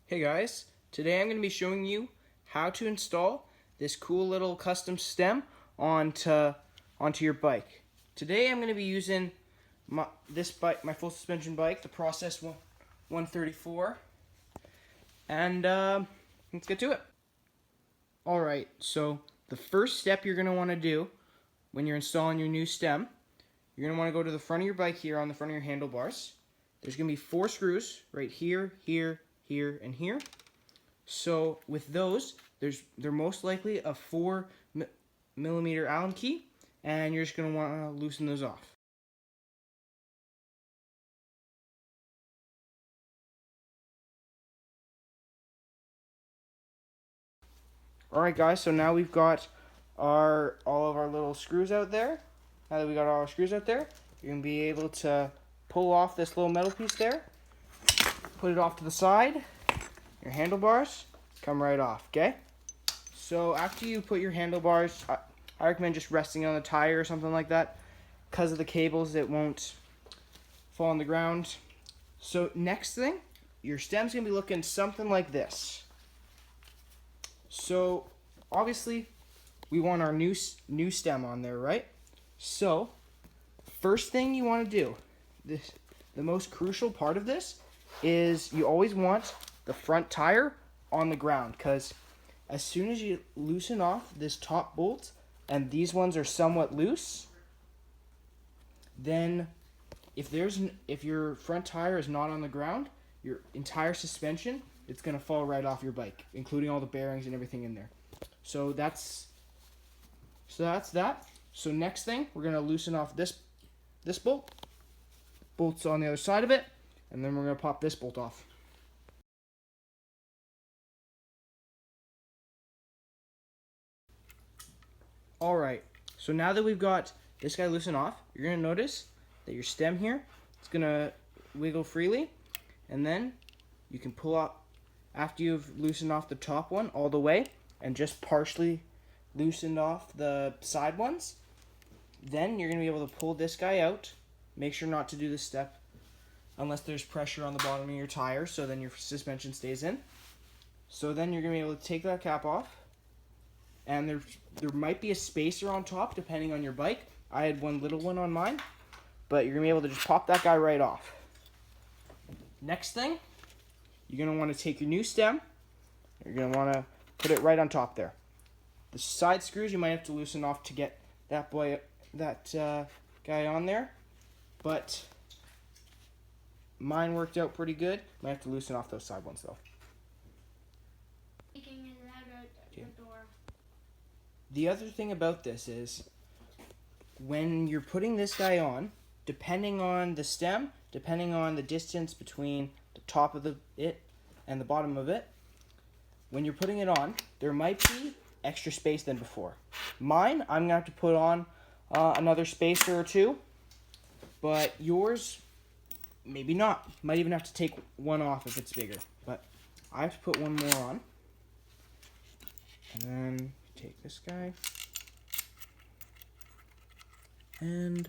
Hey guys, today I'm going to be showing you how to install this cool little custom stem onto your bike. Today I'm going to be using my full suspension bike, the Process 134, and let's get to it. Alright, so the first step you're going to want to do when you're installing your new stem, you're going to want to go to the front of your bike here on the front of your handlebars. There's going to be 4 screws right here, here, here, and here. So with those, they're most likely a 4mm Allen key, and you're just going to want to loosen those off. Alright guys, so now we've got all of our little screws out there. Now that we got all our screws out there, you're going to be able to pull off this little metal piece there, put it off to the side. Your handlebars come right off, okay? So after you put your handlebars, I recommend just resting on the tire or something like that. Because of the cables, it won't fall on the ground. So next thing, your stem's going to be looking something like this. So obviously, we want our new stem on there, right? So first thing you want to do, the most crucial part of this is you always want the front tire on the ground, because as soon as you loosen off this top bolt and these ones are somewhat loose, then if your front tire is not on the ground, your entire suspension, it's going to fall right off your bike, including all the bearings and everything in there. So that's that. So next thing, we're going to loosen off this bolt. Bolt's on the other side of it, and then we're going to pop this bolt off. Alright, so now that we've got this guy loosened off, you're going to notice that your stem here, it's going to wiggle freely, and then you can pull up, after you've loosened off the top one all the way, and just partially loosened off the side ones, then you're going to be able to pull this guy out. Make sure not to do this step unless there's pressure on the bottom of your tire, so then your suspension stays in. So then you're going to be able to take that cap off, and there might be a spacer on top depending on your bike. I had one little one on mine, but you're going to be able to just pop that guy right off. Next thing, you're going to want to take your new stem, you're going to want to put it right on top there. The side screws you might have to loosen off to get that guy on there, but mine worked out pretty good. Might have to loosen off those side ones though. The other thing about this is, when you're putting this guy on, depending on the stem, depending on the distance between the top of it and the bottom of it, when you're putting it on, there might be extra space than before. Mine, I'm going to have to put on another spacer or two, but yours, maybe not. Might even have to take one off if it's bigger, but I have to put one more on. And then take this guy, and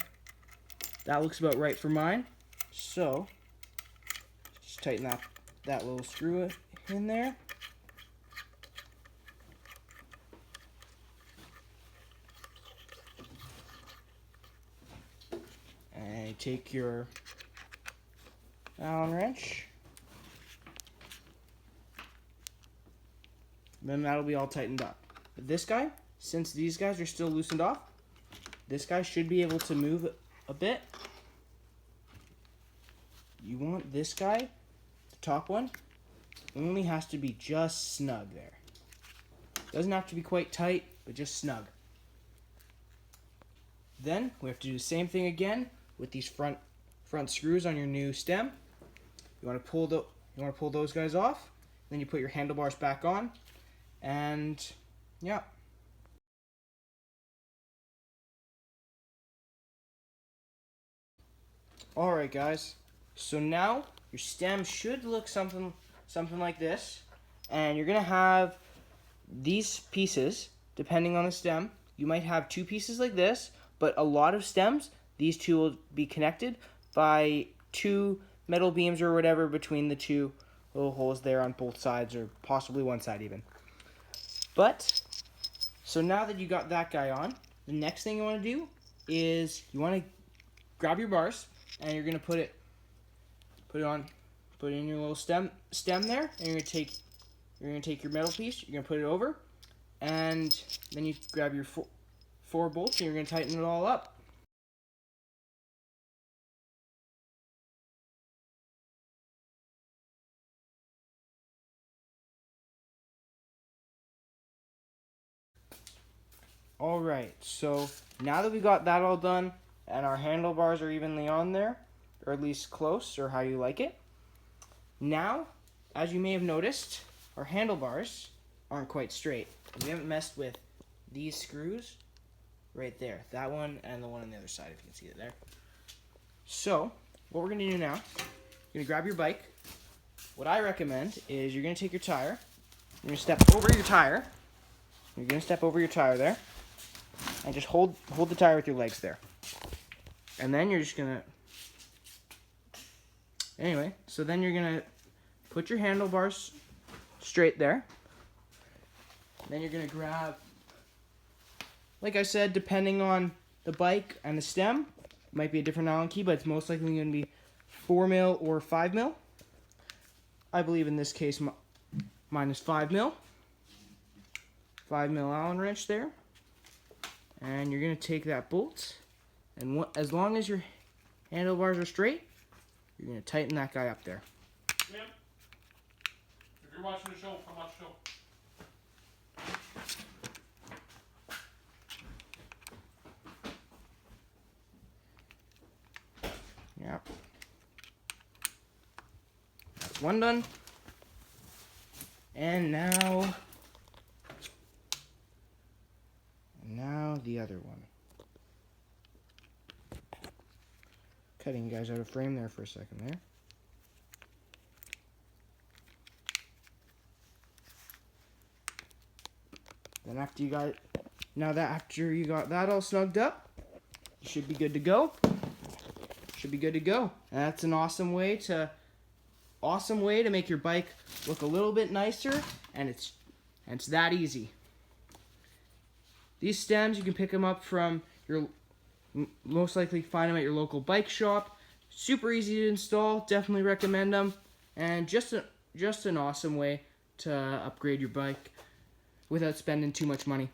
that looks about right for mine. So just tighten that little screw in there. And take your Allen wrench. Then that'll be all tightened up. This guy, since these guys are still loosened off, this guy should be able to move a bit. You want this guy, the top one, only has to be just snug there. Doesn't have to be quite tight, but just snug. Then we have to do the same thing again with these front screws on your new stem. You want to pull those guys off. Then you put your handlebars back on, and yeah. Alright guys, so now your stem should look something like this, and you're going to have these pieces, depending on the stem. You might have 2 pieces like this, but a lot of stems, these two will be connected by 2 metal beams or whatever between the 2 little holes there on both sides, or possibly one side even. But, so now that you got that guy on, the next thing you want to do is you want to grab your bars, and you're going to put it in your little stem there, and you're going to take your metal piece, you're going to put it over, and then you grab your four bolts, and you're going to tighten it all up. Alright, so now that we got that all done, and our handlebars are evenly on there, or at least close, or how you like it, now, as you may have noticed, our handlebars aren't quite straight. We haven't messed with these screws right there. That one and the one on the other side, if you can see it there. So, what we're going to do now, you're going to grab your bike. What I recommend is you're going to take your tire, you're going to step over your tire, there, and just hold the tire with your legs there. And then you're just going to, anyway, so then you're going to put your handlebars straight there. Then you're going to grab, like I said, depending on the bike and the stem, it might be a different Allen key, but it's most likely going to be 4 mil or 5 mil. I believe in this case mine is 5 mil. 5 mil Allen wrench there. And you're going to take that bolt, and as long as your handlebars are straight, you're going to tighten that guy up there. Ma'am, if you're watching the show, come watch the show. Yep. That's one done. And now the other one. Cutting you guys out of frame there for a second there. Then after you got that all snugged up, you should be good to go. And that's an awesome way to make your bike look a little bit nicer, and it's that easy. These stems, you can pick them up from most likely find them at your local bike shop. Super easy to install, definitely recommend them, and just an awesome way to upgrade your bike without spending too much money.